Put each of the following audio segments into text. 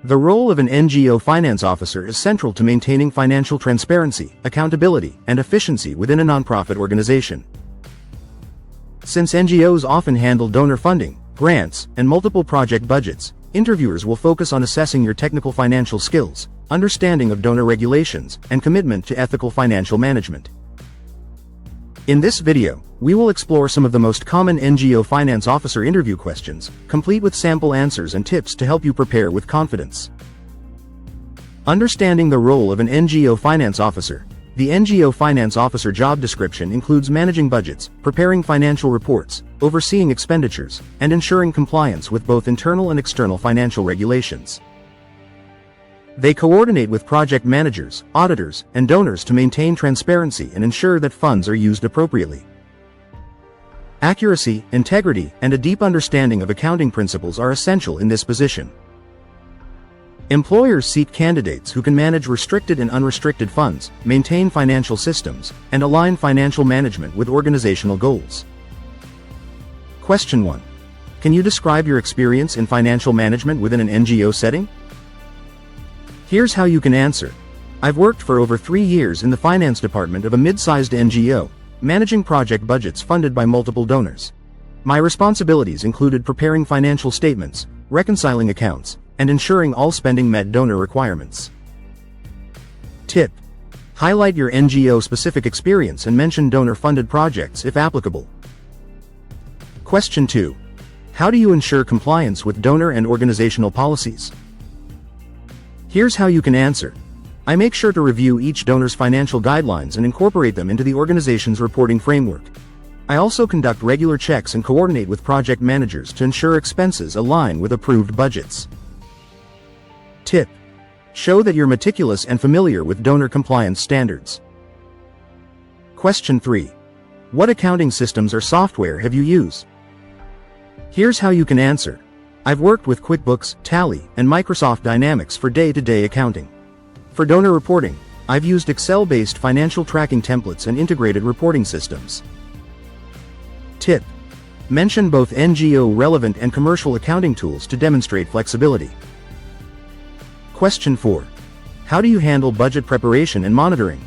The role of an NGO finance officer is central to maintaining financial transparency, accountability, and efficiency within a nonprofit organization. Since NGOs often handle donor funding, grants, and multiple project budgets, interviewers will focus on assessing your technical financial skills, understanding of donor regulations, and commitment to ethical financial management. In this video, we will explore some of the most common NGO finance officer interview questions, complete with sample answers and tips to help you prepare with confidence. Understanding the role of an NGO finance officer. The NGO finance officer job description includes managing budgets, preparing financial reports, overseeing expenditures, and ensuring compliance with both internal and external financial regulations. They coordinate with project managers, auditors, and donors to maintain transparency and ensure that funds are used appropriately. Accuracy, integrity, and a deep understanding of accounting principles are essential in this position. Employers seek candidates who can manage restricted and unrestricted funds, maintain financial systems, and align financial management with organizational goals. Question 1. Can you describe your experience in financial management within an NGO setting? Here's how you can answer. I've worked for over 3 years in the finance department of a mid-sized NGO, managing project budgets funded by multiple donors. My responsibilities included preparing financial statements, reconciling accounts, and ensuring all spending met donor requirements. Tip: highlight your NGO-specific experience and mention donor-funded projects if applicable. Question 2. How do you ensure compliance with donor and organizational policies? Here's how you can answer. I make sure to review each donor's financial guidelines and incorporate them into the organization's reporting framework. I also conduct regular checks and coordinate with project managers to ensure expenses align with approved budgets. Tip: show that you're meticulous and familiar with donor compliance standards. Question 3. What accounting systems or software have you used? Here's how you can answer. I've worked with QuickBooks, Tally, and Microsoft Dynamics for day-to-day accounting. For donor reporting, I've used Excel-based financial tracking templates and integrated reporting systems. Tip: mention both NGO-relevant and commercial accounting tools to demonstrate flexibility. Question 4. How do you handle budget preparation and monitoring?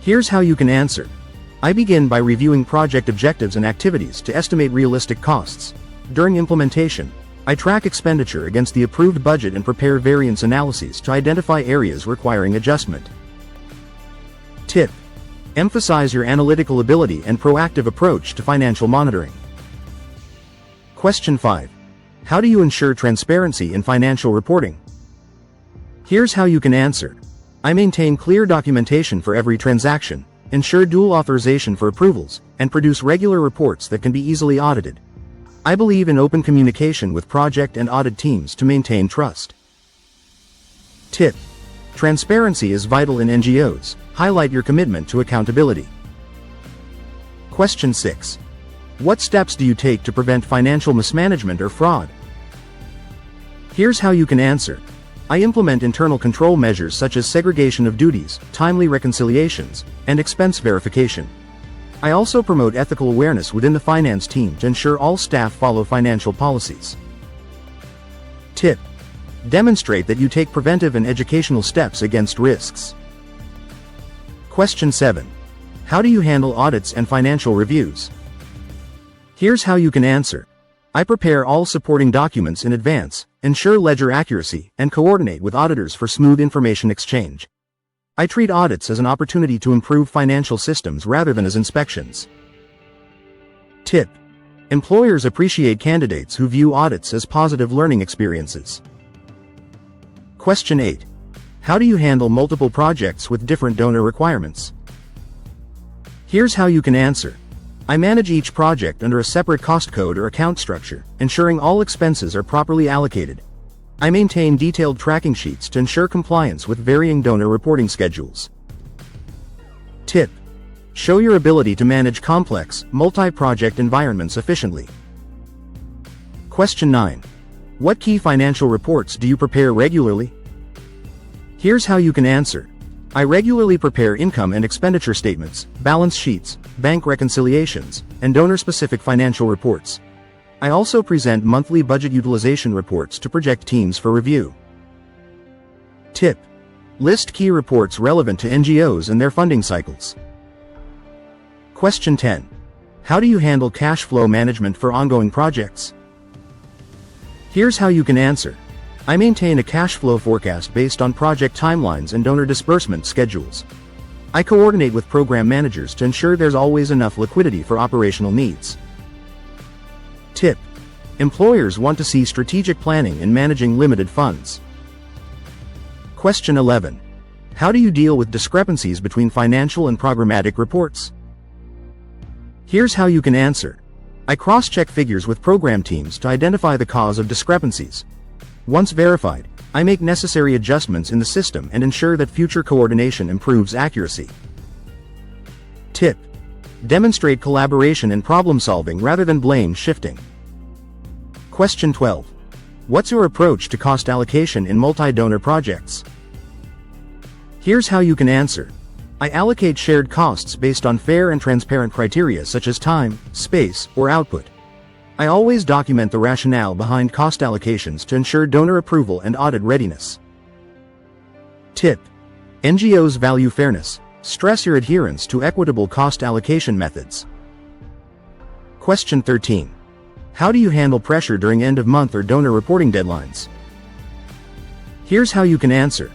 Here's how you can answer. I begin by reviewing project objectives and activities to estimate realistic costs. During implementation, I track expenditure against the approved budget and prepare variance analyses to identify areas requiring adjustment. Tip: emphasize your analytical ability and proactive approach to financial monitoring. Question 5. How do you ensure transparency in financial reporting? Here's how you can answer. I maintain clear documentation for every transaction, ensure dual authorization for approvals, and produce regular reports that can be easily audited. I believe in open communication with project and audit teams to maintain trust. Tip: transparency is vital in NGOs. Highlight your commitment to accountability. Question 6. What steps do you take to prevent financial mismanagement or fraud? Here's how you can answer. I implement internal control measures such as segregation of duties, timely reconciliations, and expense verification. I also promote ethical awareness within the finance team to ensure all staff follow financial policies. Tip: demonstrate that you take preventive and educational steps against risks. Question 7. How do you handle audits and financial reviews? Here's how you can answer. I prepare all supporting documents in advance, ensure ledger accuracy, and coordinate with auditors for smooth information exchange. I treat audits as an opportunity to improve financial systems rather than as inspections. Tip: employers appreciate candidates who view audits as positive learning experiences. Question 8. How do you handle multiple projects with different donor requirements? Here's how you can answer. I manage each project under a separate cost code or account structure, ensuring all expenses are properly allocated. I maintain detailed tracking sheets to ensure compliance with varying donor reporting schedules. Tip: show your ability to manage complex, multi-project environments efficiently. Question 9. What key financial reports do you prepare regularly? Here's how you can answer. I regularly prepare income and expenditure statements, balance sheets, bank reconciliations, and donor-specific financial reports. I also present monthly budget utilization reports to project teams for review. Tip: list key reports relevant to NGOs and their funding cycles. Question 10. How do you handle cash flow management for ongoing projects? Here's how you can answer. I maintain a cash flow forecast based on project timelines and donor disbursement schedules. I coordinate with program managers to ensure there's always enough liquidity for operational needs. Tip: employers want to see strategic planning in managing limited funds. Question 11. How do you deal with discrepancies between financial and programmatic reports? Here's how you can answer. I cross-check figures with program teams to identify the cause of discrepancies. Once verified, I make necessary adjustments in the system and ensure that future coordination improves accuracy. Tip: demonstrate collaboration and problem-solving rather than blame shifting. Question 12. What's your approach to cost allocation in multi-donor projects? Here's how you can answer. I allocate shared costs based on fair and transparent criteria such as time, space, or output. I always document the rationale behind cost allocations to ensure donor approval and audit readiness. Tip: NGOs value fairness. Stress your adherence to equitable cost allocation methods. Question 13. How do you handle pressure during end-of-month or donor reporting deadlines? Here's how you can answer.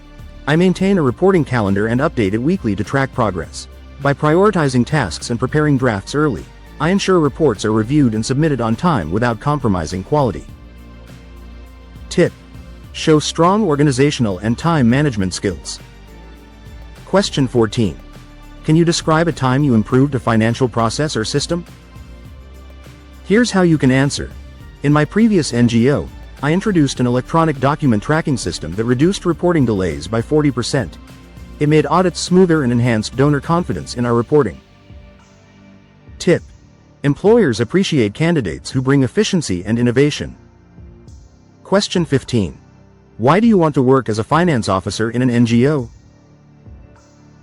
I maintain a reporting calendar and update it weekly to track progress. By prioritizing tasks and preparing drafts early, I ensure reports are reviewed and submitted on time without compromising quality. Tip: show strong organizational and time management skills. Question 14. Can you describe a time you improved a financial process or system? Here's how you can answer. In my previous NGO, I introduced an electronic document tracking system that reduced reporting delays by 40%. It made audits smoother and enhanced donor confidence in our reporting. Tip: employers appreciate candidates who bring efficiency and innovation. Question 15. Why do you want to work as a finance officer in an NGO?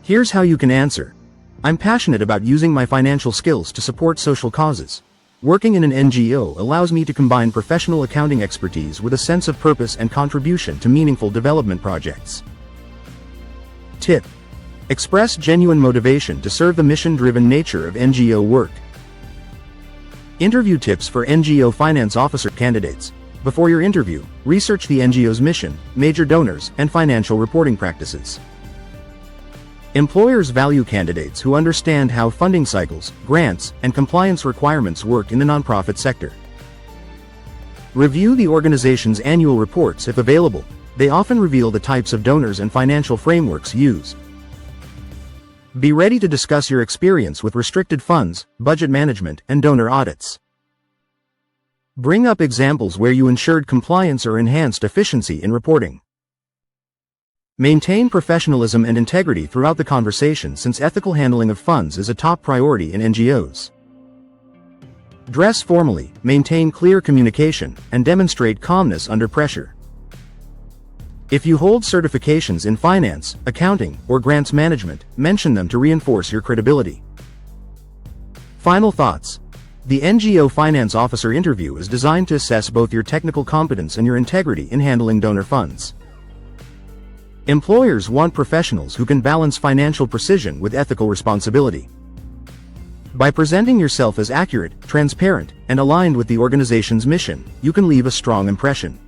Here's how you can answer. I'm passionate about using my financial skills to support social causes. Working in an NGO allows me to combine professional accounting expertise with a sense of purpose and contribution to meaningful development projects. Tip: express genuine motivation to serve the mission-driven nature of NGO work. Interview tips for NGO Finance Officer candidates. Before your interview, research the NGO's mission, major donors, and financial reporting practices. Employers value candidates who understand how funding cycles, grants, and compliance requirements work in the nonprofit sector. Review the organization's annual reports if available. They often reveal the types of donors and financial frameworks used. Be ready to discuss your experience with restricted funds, budget management, and donor audits. Bring up examples where you ensured compliance or enhanced efficiency in reporting. Maintain professionalism and integrity throughout the conversation, since ethical handling of funds is a top priority in NGOs. Dress formally, maintain clear communication, and demonstrate calmness under pressure. If you hold certifications in finance, accounting, or grants management, mention them to reinforce your credibility. Final thoughts. The NGO Finance Officer interview is designed to assess both your technical competence and your integrity in handling donor funds. Employers want professionals who can balance financial precision with ethical responsibility. By presenting yourself as accurate, transparent, and aligned with the organization's mission, you can leave a strong impression.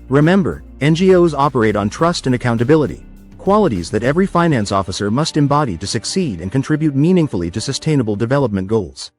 Remember, NGOs operate on trust and accountability, qualities that every finance officer must embody to succeed and contribute meaningfully to sustainable development goals.